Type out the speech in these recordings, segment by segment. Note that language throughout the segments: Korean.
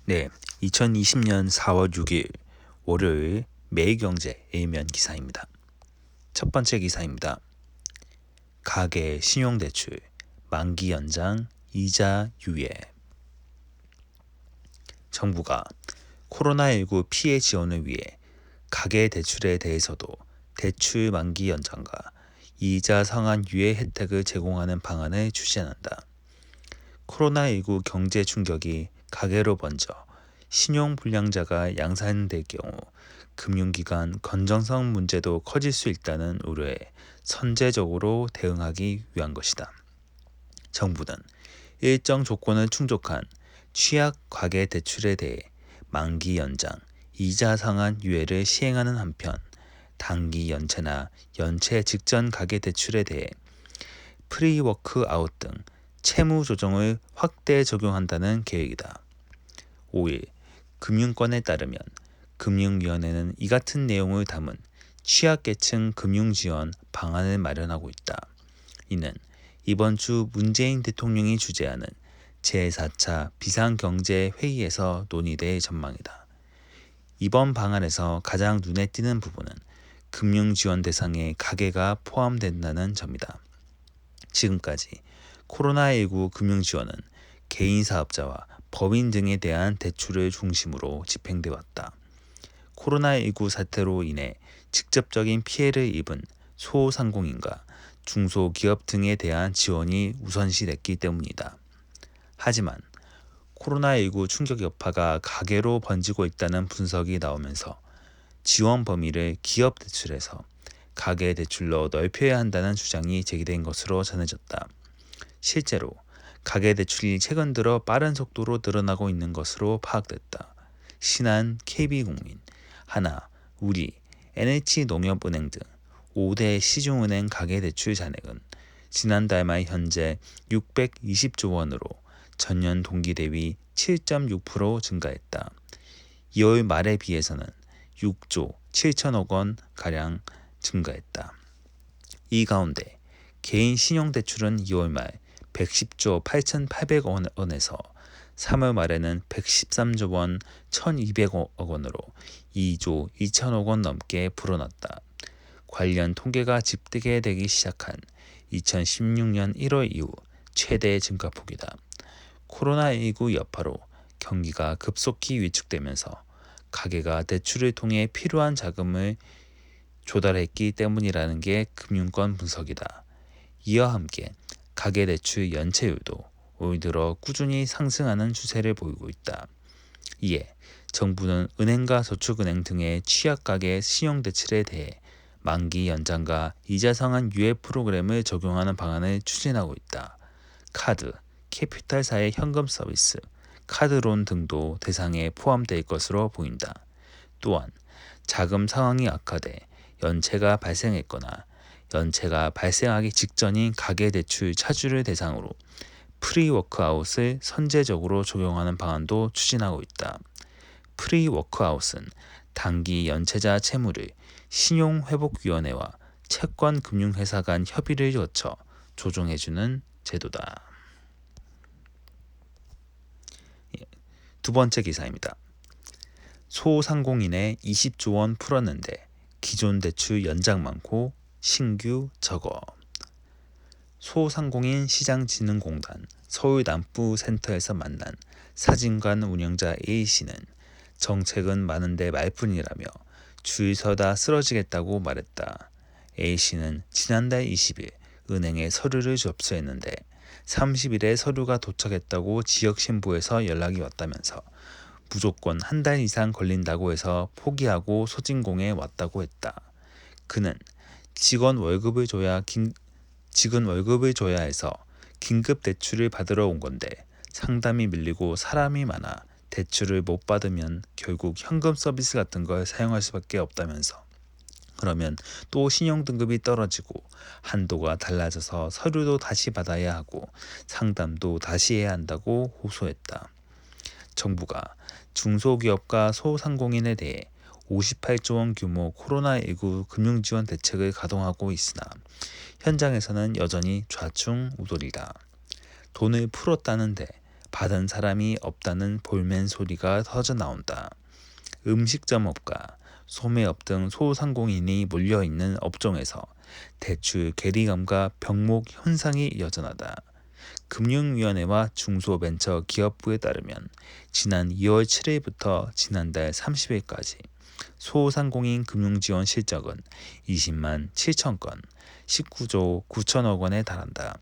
네, 2020년 4월 6일 월요일 매일경제 A면 기사입니다. 첫 번째 기사입니다. 가계 신용대출 만기 연장 이자 유예. 정부가 코로나19 피해 지원을 위해 가계 대출에 대해서도 대출 만기 연장과 이자 상환 유예 혜택을 제공하는 방안을 추진한다. 코로나19 경제 충격이 가계로 번져 신용불량자가 양산될 경우 금융기관 건전성 문제도 커질 수 있다는 우려에 선제적으로 대응하기 위한 것이다. 정부는 일정 조건을 충족한 취약 가계 대출에 대해 만기 연장, 이자 상환 유예를 시행하는 한편 단기 연체나 연체 직전 가계 대출에 대해 프리워크 아웃 등 채무 조정을 확대 적용한다는 계획이다. 5일 금융권에 따르면 금융위원회는 이 같은 내용을 담은 취약계층 금융지원 방안을 마련하고 있다. 이는 이번 주 문재인 대통령이 주재하는 제4차 비상경제회의에서 논의될 전망이다. 이번 방안에서 가장 눈에 띄는 부분은 금융지원 대상에 가계가 포함된다는 점이다. 지금까지 코로나19 금융지원은 개인 사업자와 법인 등에 대한 대출을 중심으로 집행돼 왔다. 코로나19 사태로 인해 직접적인 피해를 입은 소상공인과 중소기업 등에 대한 지원이 우선시됐기 때문이다. 하지만 코로나19 충격 여파가 가계로 번지고 있다는 분석이 나오면서 지원 범위를 기업 대출에서 가계 대출로 넓혀야 한다는 주장이 제기된 것으로 전해졌다. 실제로 가계 대출이 최근 들어 빠른 속도로 늘어나고 있는 것으로 파악됐다. 신한, KB국민, 하나, 우리, NH농협은행 등 5대 시중은행 가계대출 잔액은 지난달 말 현재 620조 원으로 전년 동기 대비 7.6% 증가했다. 2월 말에 비해서는 6조 7천억 원가량 증가했다. 이 가운데 개인 신용대출은 2월 말 110조 8,800억 원에서 3월 말에는 113조 원 1,200억 원으로 2조 2천억 원 넘게 불어났다. 관련 통계가 집계되기 시작한 2016년 1월 이후 최대 증가폭이다. 코로나19 여파로 경기가 급속히 위축되면서 가계가 대출을 통해 필요한 자금을 조달했기 때문이라는 게 금융권 분석이다. 이와 함께 가계대출 연체율도 올 들어 꾸준히 상승하는 추세를 보이고 있다. 이에 정부는 은행과 저축은행 등의 취약가계 신용대출에 대해 만기 연장과 이자 상환 유예 프로그램을 적용하는 방안을 추진하고 있다. 카드, 캐피탈사의 현금 서비스, 카드론 등도 대상에 포함될 것으로 보인다. 또한 자금 상황이 악화돼 연체가 발생했거나 연체가 발생하기 직전인 가계대출 차주를 대상으로 프리워크아웃을 선제적으로 적용하는 방안도 추진하고 있다. 프리워크아웃은 단기 연체자 채무를 신용회복위원회와 채권금융회사 간 협의를 거쳐 조정해주는 제도다. 두 번째 기사입니다. 소상공인에 20조 원 풀었는데 기존 대출 연장 많고 신규 적어. 소상공인 시장진흥공단 서울남부센터에서 만난 사진관 운영자 A씨는 정책은 많은데 말뿐이라며 줄 서다 쓰러지겠다고 말했다. A씨는 지난달 20일 은행에 서류를 접수했는데 30일에 서류가 도착했다고 지역신고에서 연락이 왔다면서 무조건 한 달 이상 걸린다고 해서 포기하고 소진공에 왔다고 했다. 그는 직원 월급을 줘야 해서 긴급 대출을 받으러 온 건데 상담이 밀리고 사람이 많아 대출을 못 받으면 결국 현금 서비스 같은 걸 사용할 수밖에 없다면서 그러면 또 신용등급이 떨어지고 한도가 달라져서 서류도 다시 받아야 하고 상담도 다시 해야 한다고 호소했다. 정부가 중소기업과 소상공인에 대해 58조 원 규모 코로나19 금융지원 대책을 가동하고 있으나 현장에서는 여전히 좌충우돌이다. 돈을 풀었다는데 받은 사람이 없다는 볼멘 소리가 터져 나온다. 음식점업과 소매업 등 소상공인이 몰려있는 업종에서 대출 괴리감과 병목 현상이 여전하다. 금융위원회와 중소벤처기업부에 따르면 지난 2월 7일부터 지난달 30일까지 소상공인 금융지원 실적은 20만 7천 건, 19조 9천억 원에 달한다.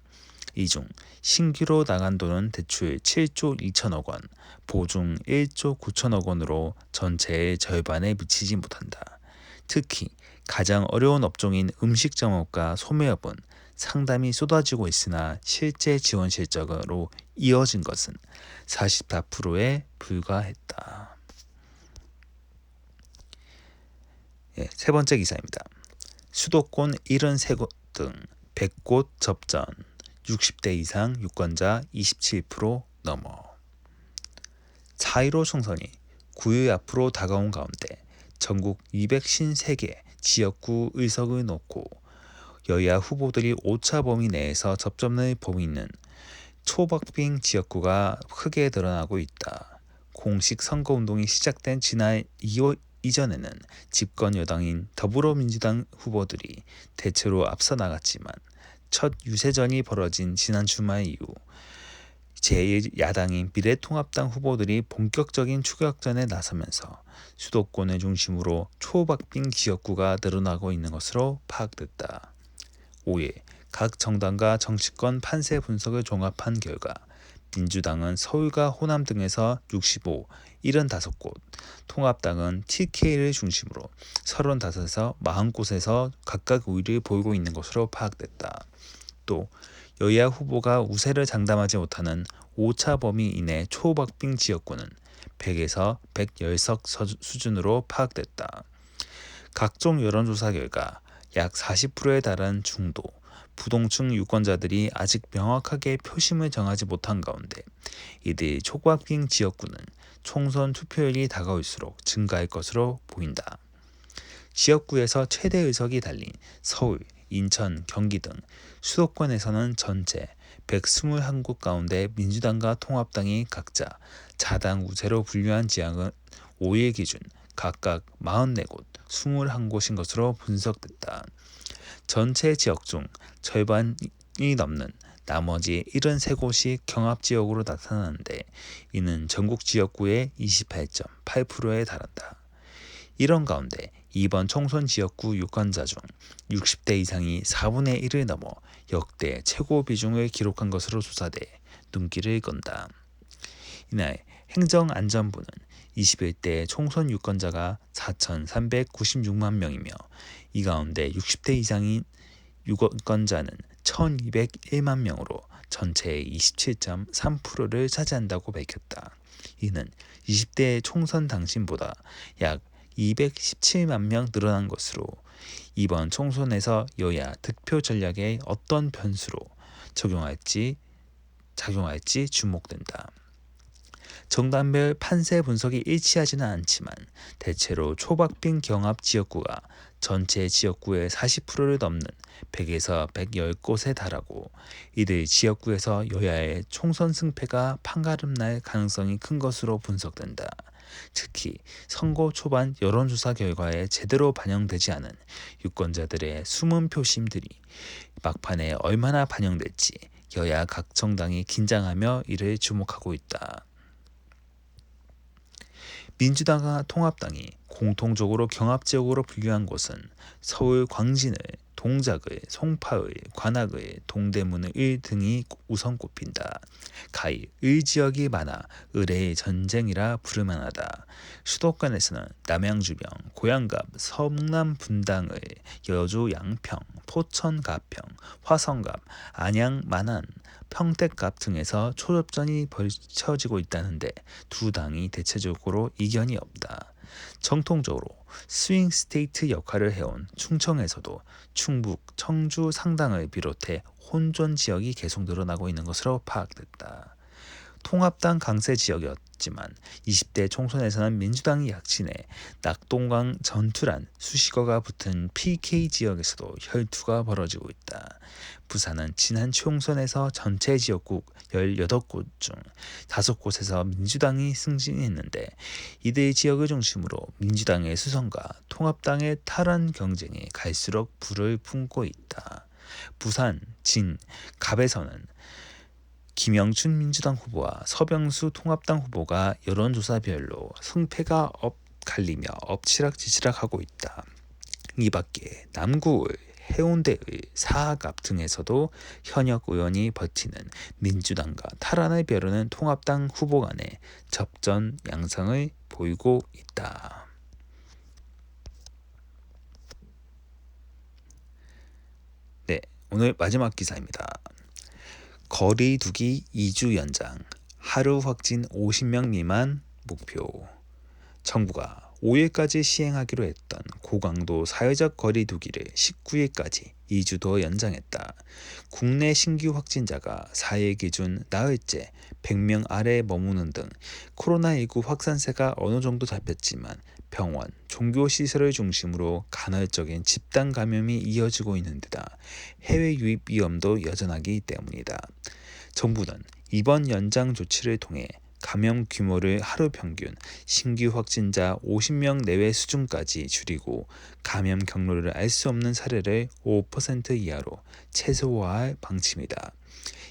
이 중 신규로 나간 돈은 대출 7조 2천억 원, 보증 1조 9천억 원으로 전체의 절반에 미치지 못한다. 특히 가장 어려운 업종인 음식점업과 소매업은 상담이 쏟아지고 있으나 실제 지원 실적으로 이어진 것은 44%에 불과했다. 세 번째 기사입니다. 수도권 73곳 등 100곳 접전, 60대 이상 유권자 27% 넘어. 4.15 총선이 9일 앞으로 다가온 가운데 전국 253개 지역구 의석을 놓고 여야 후보들이 오차 범위 내에서 접점을 보이는 초박빙 지역구가 크게 드러나고 있다. 공식 선거운동이 시작된 지난 2월 이전에는 집권 여당인 더불어민주당 후보들이 대체로 앞서 나갔지만 첫 유세전이 벌어진 지난 주말 이후 제1야당인 미래통합당 후보들이 본격적인 추격전에 나서면서 수도권을 중심으로 초박빙 지역구가 늘어나고 있는 것으로 파악됐다. 5일 각 정당과 정치권 판세 분석을 종합한 결과 민주당은 서울과 호남 등에서 65, 75곳, 통합당은 TK를 중심으로 35에서 40곳에서 각각 우위를 보이고 있는 것으로 파악됐다. 또 여야 후보가 우세를 장담하지 못하는 오차 범위 이내 초박빙 지역구는 100에서 110석 수준으로 파악됐다. 각종 여론조사 결과 약 40%에 달하는 중도, 부동층 유권자들이 아직 명확하게 표심을 정하지 못한 가운데 이들 초박빙 지역구는 총선 투표율이 다가올수록 증가할 것으로 보인다. 지역구에서 최대 의석이 달린 서울, 인천, 경기 등 수도권에서는 전체 121곳 가운데 민주당과 통합당이 각자 자당 우세로 분류한 지역은 5일 기준 각각 44곳, 21곳인 것으로 분석됐다. 전체 지역 중 절반이 넘는 나머지 73곳이 경합지역으로 나타나는데 이는 전국 지역구의 28.8%에 달한다. 이런 가운데 이번 총선 지역구 유권자 중 60대 이상이 4분의 1을 넘어 역대 최고 비중을 기록한 것으로 조사돼 눈길을 끈다. 이날 행정안전부는 21대 총선 유권자가 4,396만 명이며 이 가운데 60대 이상인 유권자는 1,201만 명으로 전체의 27.3%를 차지한다고 밝혔다. 이는 20대 총선 당시보다 약 217만 명 늘어난 것으로 이번 총선에서 여야 득표 전략에 어떤 변수로 작용할지 주목된다. 정당별 판세 분석이 일치하지는 않지만 대체로 초박빙 경합 지역구가 전체 지역구의 40%를 넘는 100에서 110곳에 달하고 이들 지역구에서 여야의 총선 승패가 판가름 날 가능성이 큰 것으로 분석된다. 특히 선거 초반 여론조사 결과에 제대로 반영되지 않은 유권자들의 숨은 표심들이 막판에 얼마나 반영될지 여야 각 정당이 긴장하며 이를 주목하고 있다. 민주당과 통합당이 공통적으로 경합지역으로 분류한 곳은 서울 광진을, 동작을, 송파을, 관악을, 동대문을 등이 우선 꼽힌다. 가히 을 지역이 많아 을의 전쟁이라 부를만하다. 수도권에서는 남양 주변, 고양갑, 성남 분당을, 여주 양평, 포천 가평, 화성갑, 안양 만안, 평택갑 등에서 초접전이 벌쳐지고 있다는데 두 당이 대체적으로 이견이 없다. 정통적으로 스윙 스테이트 역할을 해온 충청에서도 충북, 청주 상당을 비롯해 혼전 지역이 계속 늘어나고 있는 것으로 파악됐다. 통합당 강세 지역이었던 있었지만 20대 총선에서는 민주당이 약진해 낙동강 전투란 수식어가 붙은 PK 지역에서도 혈투가 벌어지고 있다. 부산은 지난 총선에서 전체 지역국 18곳 중 5곳에서 민주당이 승진했는데 이들 지역을 중심으로 민주당의 수성과 통합당의 탈환 경쟁이 갈수록 불을 품고 있다. 부산, 진, 갑에서는 김영춘 민주당 후보와 서병수 통합당 후보가 여론조사별로 승패가 갈리며 엎치락뒤치락하고 있다. 이 밖에 남구의 해운대의 사하갑 등에서도 현역 의원이 버티는 민주당과 탈환을 벼르는 통합당 후보 간의 접전 양상을 보이고 있다. 네, 오늘 마지막 기사입니다. 거리 두기 2주 연장, 하루 확진 50명 미만 목표. 정부가 5일까지 시행하기로 했던 고강도 사회적 거리 두기를 19일까지 2주 더 연장했다. 국내 신규 확진자가 4일 기준 나흘째 100명 아래에 머무는 등 코로나19 확산세가 어느 정도 잡혔지만 병원, 종교시설을 중심으로 간헐적인 집단 감염이 이어지고 있는 데다 해외 유입 위험도 여전하기 때문이다. 정부는 이번 연장 조치를 통해 감염 규모를 하루 평균 신규 확진자 50명 내외 수준까지 줄이고 감염 경로를 알 수 없는 사례를 5% 이하로 최소화할 방침이다.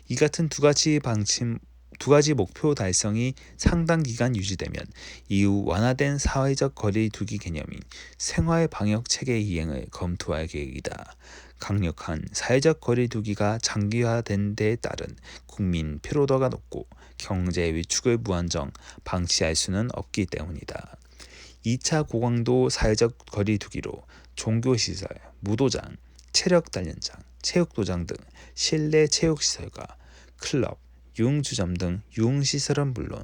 이 같은 두 가지 목표 달성이 상당 기간 유지되면 이후 완화된 사회적 거리 두기 개념인 생활 방역 체계 이행을 검토할 계획이다. 강력한 사회적 거리 두기가 장기화된 데에 따른 국민 피로도가 높고 경제 위축을 무한정 방치할 수는 없기 때문이다. 2차 고강도 사회적 거리 두기로 종교시설, 무도장, 체력단련장, 체육도장 등 실내 체육시설과 클럽, 유흥주점 등 유흥시설은 물론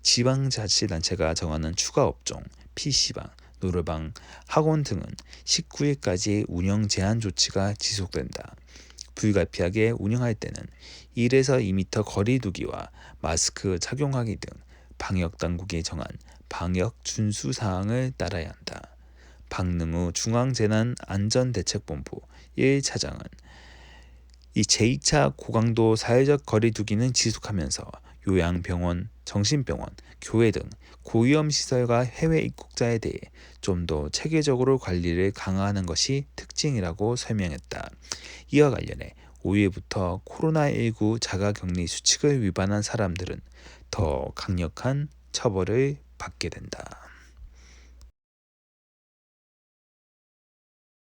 지방자치단체가 정하는 추가 업종, PC방, 노래방, 학원 등은 19일까지 운영 제한 조치가 지속된다. 불가피하게 운영할 때는 1에서 2m 거리 두기와 마스크 착용하기 등 방역당국이 정한 방역 준수 사항을 따라야 한다. 박능우 중앙재난안전대책본부 1차장은 이 제2차 고강도 사회적 거리 두기는 지속하면서 요양병원, 정신병원, 교회 등 고위험 시설과 해외 입국자에 대해 좀 더 체계적으로 관리를 강화하는 것이 특징이라고 설명했다. 이와 관련해 5일부터 코로나19 자가격리 수칙을 위반한 사람들은 더 강력한 처벌을 받게 된다.